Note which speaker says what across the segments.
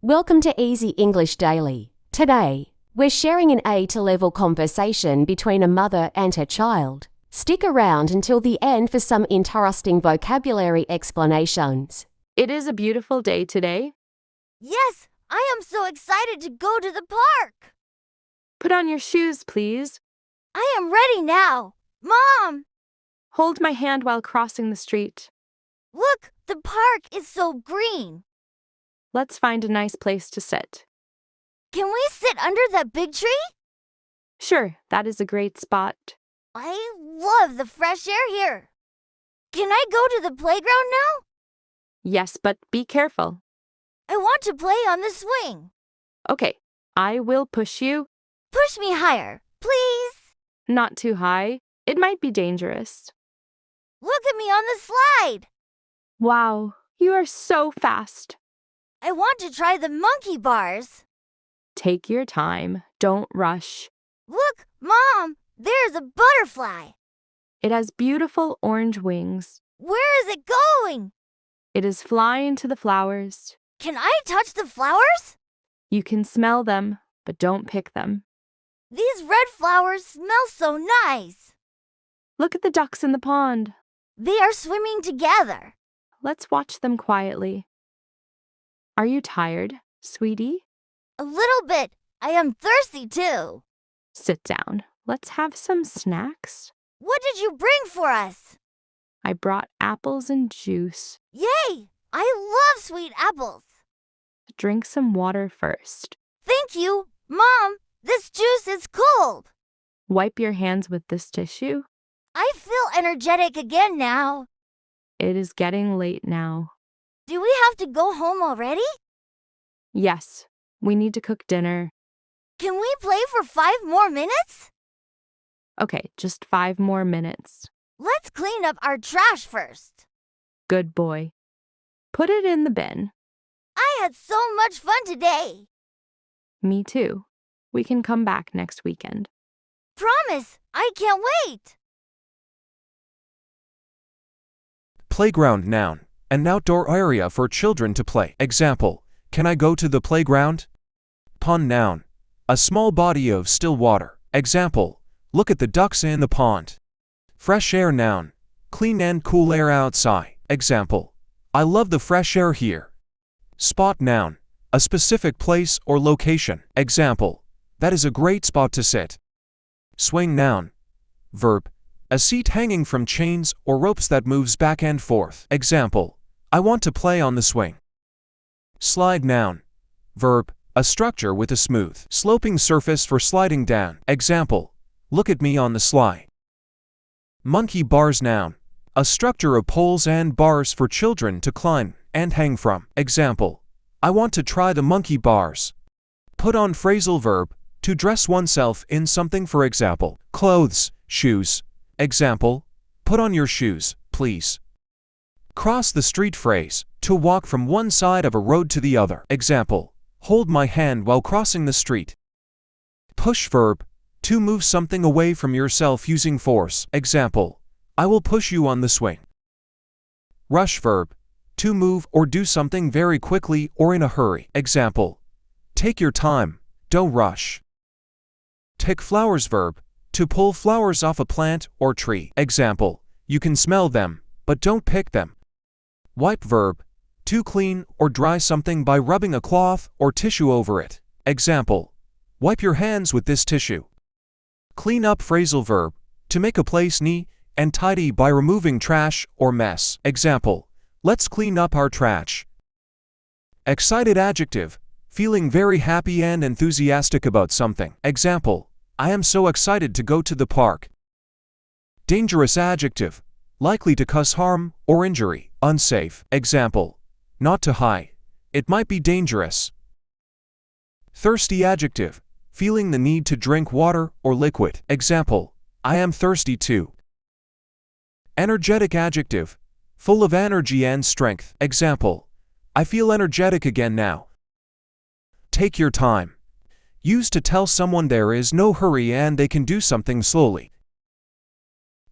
Speaker 1: Welcome to Easy English Daily. Today, we're sharing an A2 level conversation between a mother and her child. Stick around until the end for some interesting vocabulary explanations.
Speaker 2: It is a beautiful day today.
Speaker 3: Yes, I am so excited to go to the park.
Speaker 2: Put on your shoes, please.
Speaker 3: I am ready now. Mom!
Speaker 2: Hold my hand while crossing the street.
Speaker 3: Look, the park is so green.
Speaker 2: Let's find a nice place to sit.
Speaker 3: Can we sit under that big tree?
Speaker 2: Sure, that is a great spot.
Speaker 3: I love the fresh air here. Can I go to the playground now?
Speaker 2: Yes, but be careful.
Speaker 3: I want to play on the swing.
Speaker 2: Okay, I will push you.
Speaker 3: Push me higher, please.
Speaker 2: Not too high. It might be dangerous.
Speaker 3: Look at me on the slide.
Speaker 2: Wow, you are so fast.
Speaker 3: I want to try the monkey bars.
Speaker 2: Take your time. Don't rush.
Speaker 3: Look, Mom, there's a butterfly.
Speaker 2: It has beautiful orange wings.
Speaker 3: Where is it going?
Speaker 2: It is flying to the flowers.
Speaker 3: Can I touch the flowers?
Speaker 2: You can smell them, but don't pick them.
Speaker 3: These red flowers smell so nice.
Speaker 2: Look at the ducks in the pond.
Speaker 3: They are swimming together.
Speaker 2: Let's watch them quietly. Are you tired, sweetie?
Speaker 3: A little bit. I am thirsty too.
Speaker 2: Sit down. Let's have some snacks.
Speaker 3: What did you bring for us?
Speaker 2: I brought apples and juice.
Speaker 3: Yay! I love sweet apples.
Speaker 2: Drink some water first.
Speaker 3: Thank you. Mom, this juice is cold.
Speaker 2: Wipe your hands with this tissue.
Speaker 3: I feel energetic again now.
Speaker 2: It is getting late now.
Speaker 3: Do we have to go home already?
Speaker 2: Yes, we need to cook dinner.
Speaker 3: Can we play for 5 more minutes?
Speaker 2: Okay, just 5 more minutes.
Speaker 3: Let's clean up our trash first.
Speaker 2: Good boy. Put it in the bin.
Speaker 3: I had so much fun today.
Speaker 2: Me too. We can come back next weekend.
Speaker 3: Promise, I can't wait.
Speaker 4: Playground noun. An outdoor area for children to play. Example, can I go to the playground? Pond noun. A small body of still water. Example, look at the ducks in the pond. Fresh air noun. Clean and cool air outside. Example, I love the fresh air here. Spot noun. A specific place or location. Example, that is a great spot to sit. Swing noun. Verb. A seat hanging from chains or ropes that moves back and forth. Example, I want to play on the swing. Slide noun. Verb. A structure with a smooth, sloping surface for sliding down. Example, look at me on the slide. Monkey bars noun. A structure of poles and bars for children to climb and hang from. Example, I want to try the monkey bars. Put on phrasal verb. To dress oneself in something, for example, clothes, shoes. Example, put on your shoes, please. Cross the street phrase. To walk from one side of a road to the other. Example, hold my hand while crossing the street. Push verb. To move something away from yourself using force. Example, I will push you on the swing. Rush verb. To move or do something very quickly or in a hurry. Example, take your time, don't rush. Pick flowers verb. To pull flowers off a plant or tree. Example, you can smell them, but don't pick them. Wipe verb. To clean or dry something by rubbing a cloth or tissue over it. Example, wipe your hands with this tissue. Clean up phrasal verb. To make a place neat and tidy by removing trash or mess. Example, let's clean up our trash. Excited adjective. Feeling very happy and enthusiastic about something. Example, I am so excited to go to the park. Dangerous adjective. Likely to cause harm or injury. Unsafe. Example, not too high. It might be dangerous. Thirsty adjective. Feeling the need to drink water or liquid. Example, I am thirsty too. Energetic adjective. Full of energy and strength. Example, I feel energetic again now. Take your time. Used to tell someone there is no hurry and they can do something slowly.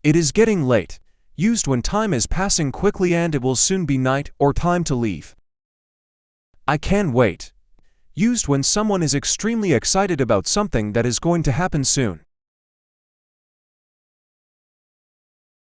Speaker 4: It is getting late. Used when time is passing quickly and it will soon be night or time to leave. I can't wait. Used when someone is extremely excited about something that is going to happen soon.